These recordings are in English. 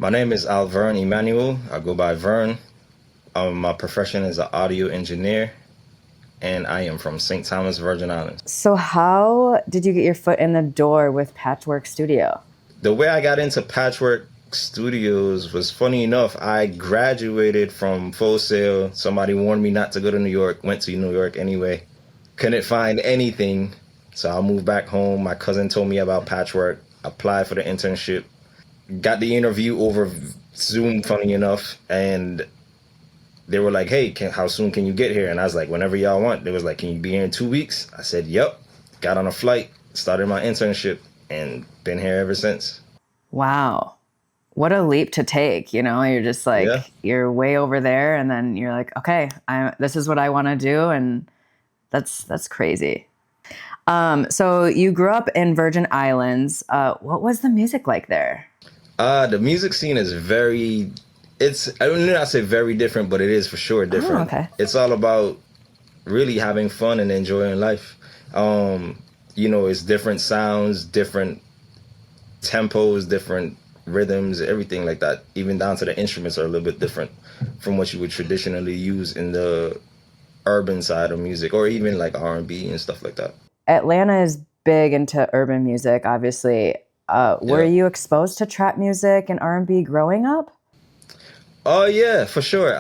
My name is Alverne Emmanuel. I go by Verne. My profession is an audio engineer, and I am from St. Thomas, Virgin Islands. So how did you get your foot in the door with Patchwerk Studio? The way I got into Patchwerk Studios was funny enough. I graduated from Full Sail. Somebody warned me not to go to New York. Went to New York anyway. Couldn't find anything, so I moved back home. My cousin told me about Patchwerk. Applied for the internship. Got the interview over Zoom, funny enough, and they were like, hey, how soon can you get here? And I was like, whenever y'all want. They was like, can you be here in 2 weeks? I said, yep. Got on a flight, started my internship, and been here ever since. Wow. What a leap to take. You're just like, Yeah. you're way over there. And then you're like, okay, this is what I want to do. And that's crazy. So you grew up in Virgin Islands. What was the music like there? The music scene is I would not say very different, but it is for sure different. Oh, okay. It's all about really having fun and enjoying life. It's different sounds, different tempos, different rhythms, everything like that. Even down to the instruments are a little bit different from what you would traditionally use in the urban side of music, or even like R&B and stuff like that. Atlanta is big into urban music, obviously. Were you exposed to trap music and R&B growing up? Oh yeah, for sure.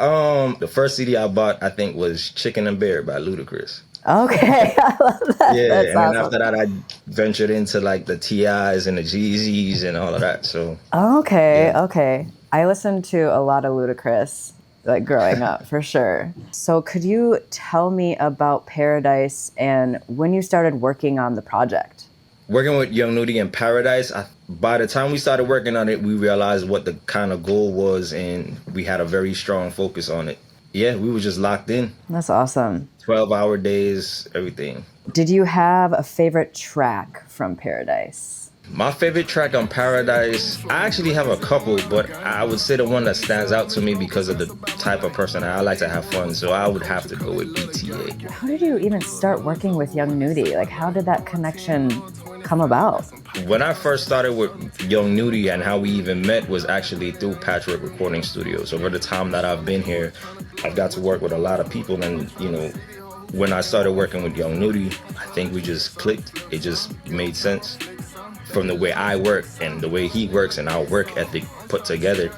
The first CD I bought, I think, was Chicken and Bear by Ludacris. Okay, I love that. Yeah, That's and then awesome. after that, I ventured into like the TIs and the Jeezys and all of that. So Okay. I listened to a lot of Ludacris, like growing up, for sure. So could you tell me about Paradise and when you started working on the project? working with Young Nudy and Paradise, by the time we started working on it, we realized what the kind of goal was, and we had a very strong focus on it. Yeah, we were just locked in. That's awesome. 12-hour days, everything. Did you have a favorite track from Paradise? My favorite track on Paradise, I actually have a couple, but I would say the one that stands out to me because of the type of person I like to have fun, so I would have to go with BTA. How did you even start working with Young Nudy? Like, how did that connection come about? When I first started with Young Nudy and how we even met was actually through Patchwerk Recording Studios. Over the time that I've been here, I've got to work with a lot of people, and when I started working with Young Nudy, I think we just clicked. It just made sense from the way I work and the way he works and our work ethic put together.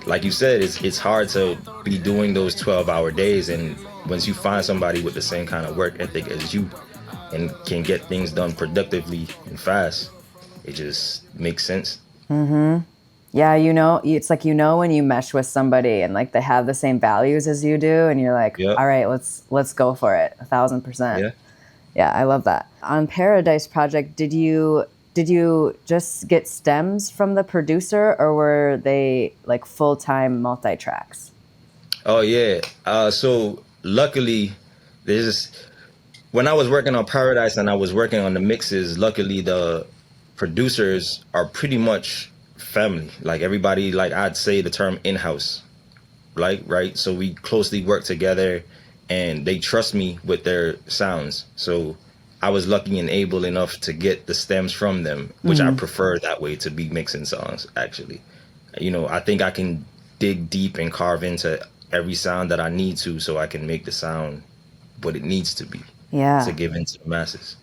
Like you said, it's hard to be doing those 12-hour days, and once you find somebody with the same kind of work ethic as you and can get things done productively and fast, it just makes sense. Mm-hmm. Yeah, it's like when you mesh with somebody and like they have the same values as you do, and you're like, Yep. all right, let's go for it, 1,000%. Yeah. Yeah, I love that. On Paradise Project, did you just get stems from the producer, or were they like full-time multi-tracks? Oh yeah. So luckily, when I was working on Paradise and I was working on the mixes, luckily the producers are pretty much family. Like everybody, like I'd say the term in-house, like, right? So we closely work together and they trust me with their sounds. So I was lucky and able enough to get the stems from them, which I prefer that way to be mixing songs, actually. I think I can dig deep and carve into every sound that I need to so I can make the sound what it needs to be. Yeah. To give into the masses.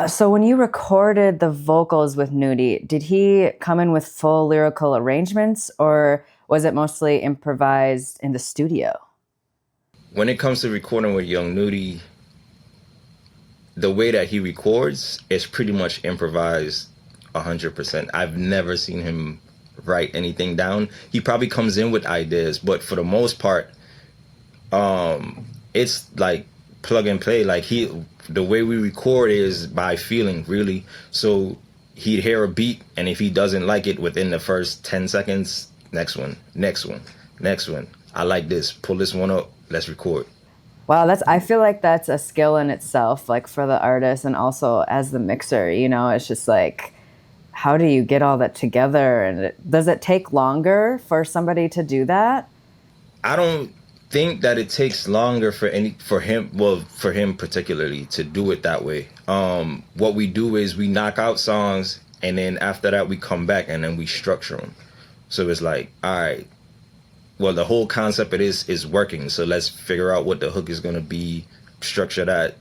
So when you recorded the vocals with Nudy, did he come in with full lyrical arrangements, or was it mostly improvised in the studio? When it comes to recording with Young Nudy, the way that he records is pretty much improvised 100%. I've never seen him write anything down. He probably comes in with ideas, but for the most part, it's like plug and play. Like the way we record is by feeling, really. So he'd hear a beat, and if he doesn't like it within the first 10 seconds, next one. I like this. Pull this one up. Let's record. Wow, I feel like that's a skill in itself, like for the artist and also as the mixer, it's just like, how do you get all that together? And does it take longer for somebody to do that? I don't think that it takes longer for him particularly to do it that way. What we do is we knock out songs, and then after that we come back and then we structure them. So it's like, all right, well, the whole concept it is working. So let's figure out what the hook is going to be, structure that.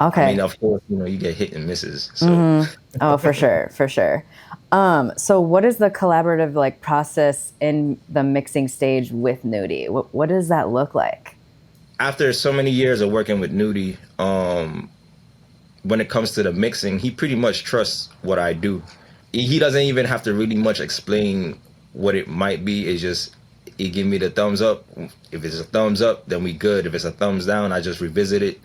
I mean, Okay. of course, you get hit and misses. So Oh, for sure, for sure. So what is the collaborative like process in the mixing stage with Nudy? What does that look like? after so many years of working with Nudy, when it comes to the mixing, he pretty much trusts what I do. He doesn't even have to really much explain what it might be. It's just he give me the thumbs up. If it's a thumbs up, then we good. If it's a thumbs down, I just revisit it,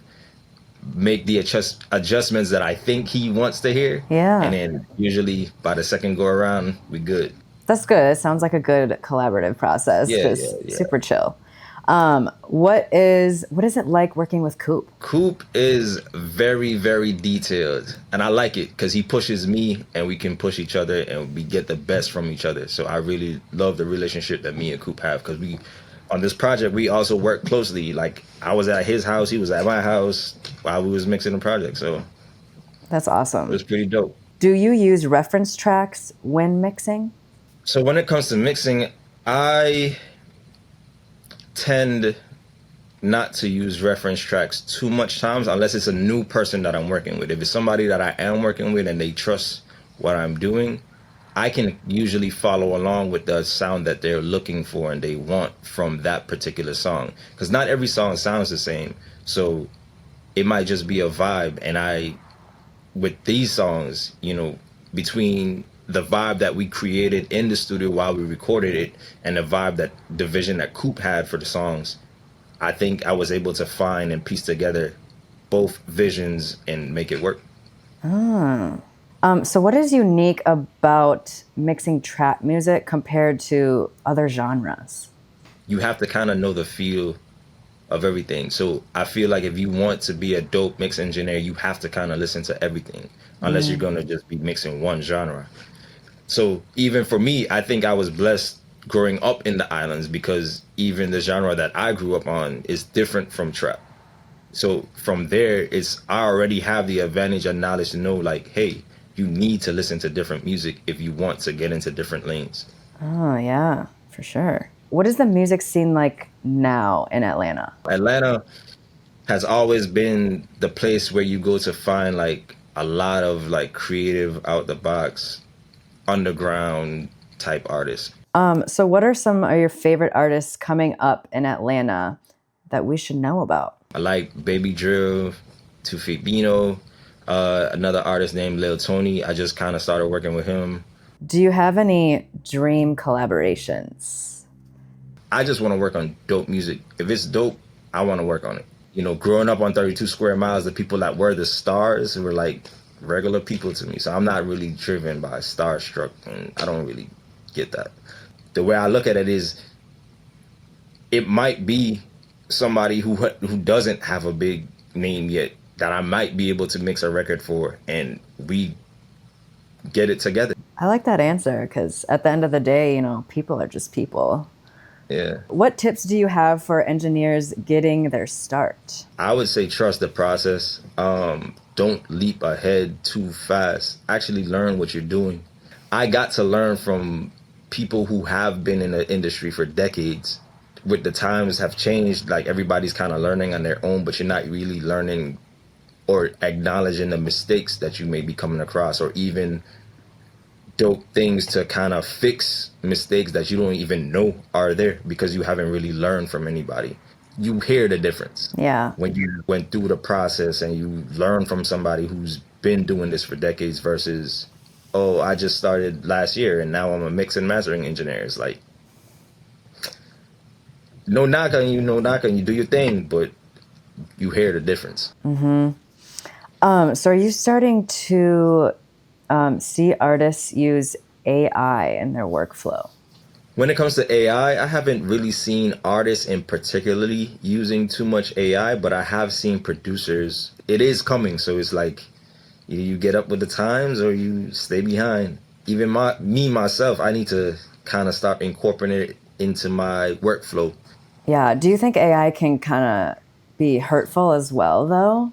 make the adjustments that I think he wants to hear. Yeah. And then usually by the second go around, we good. That's good. It sounds like a good collaborative process. Yeah, Just yeah. super chill. What is it like working with Coop? Coop is very, very detailed, and I like it because he pushes me, and we can push each other, and we get the best from each other. So I really love the relationship that me and Coop have because on this project, we also work closely. Like I was at his house, he was at my house while we was mixing the project. So That's it awesome. was pretty dope. Do you use reference tracks when mixing? So when it comes to mixing, I tend not to use reference tracks too much times unless it's a new person that I'm working with. If it's somebody that I am working with and they trust what I'm doing, I can usually follow along with the sound that they're looking for and they want from that particular song. Because not every song sounds the same. So it might just be a vibe. And with these songs, between the vibe that we created in the studio while we recorded it and the vision that Coop had for the songs, I think I was able to find and piece together both visions and make it work. So what is unique about mixing trap music compared to other genres? You have to kind of know the feel of everything. So I feel like if you want to be a dope mix engineer, you have to kind of listen to everything, unless you're going to just be mixing one genre. So even for me, I think I was blessed growing up in the islands because even the genre that I grew up on is different from trap. So from there, I already have the advantage and knowledge to know like, hey, you need to listen to different music if you want to get into different lanes. Oh, yeah, for sure. What is the music scene like now in Atlanta? Atlanta has always been the place where you go to find like a lot of like creative, out the box, underground type artists. So what are some of your favorite artists coming up in Atlanta that we should know about? I like Baby Drill, Two Feet Bino, another artist named Lil Tony. I just kind of started working with him. Do you have any dream collaborations? I just want to work on dope music. If it's dope, I want to work on it. Growing up on 32 Square Miles, the people that were the stars were like regular people to me. So I'm not really driven by starstruck, and I don't really get that. The way I look at it is, it might be somebody who doesn't have a big name yet that I might be able to mix a record for, and we get it together. I like that answer because at the end of the day, people are just people. Yeah. What tips do you have for engineers getting their start? I would say trust the process. Don't leap ahead too fast. Actually learn what you're doing. I got to learn from people who have been in the industry for decades. With the times have changed, like everybody's kind of learning on their own, but you're not really learning or acknowledging the mistakes that you may be coming across, or even dope things to kind of fix mistakes that you don't even know are there because you haven't really learned from anybody. You hear the difference. Yeah. When you went through the process and you learn from somebody who's been doing this for decades versus, oh, I just started last year and now I'm a mix and mastering engineer. It's like, no knock on you, no knock on you, do your thing, but you hear the difference. So are you starting to see artists use AI in their workflow? When it comes to AI, I haven't really seen artists in particularly using too much AI, but I have seen producers. It is coming, so it's like you get up with the times or you stay behind. Even myself, I need to kind of start incorporating it into my workflow. Yeah. Do you think AI can kind of be hurtful as well, though?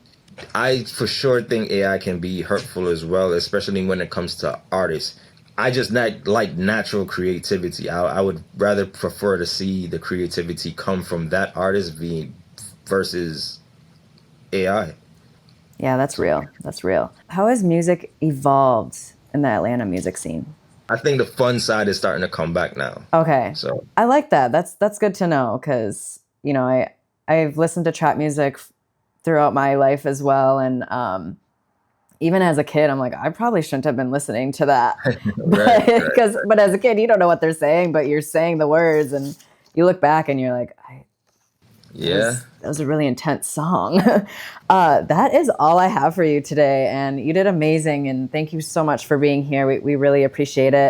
I for sure think AI can be hurtful as well, especially when it comes to artists. I just like natural creativity. I would rather prefer to see the creativity come from that artist versus AI. Yeah, that's real. That's real. How has music evolved in the Atlanta music scene? I think the fun side is starting to come back now. Okay. So I like that. That's good to know because, you know, I've listened to trap music throughout my life as well, and even as a kid, I'm like, I probably shouldn't have been listening to that. right, right. But as a kid, you don't know what they're saying, but you're saying the words, and you look back and you're like, Yeah. that was a really intense song. That is all I have for you today, and you did amazing. And thank you so much for being here. We really appreciate it.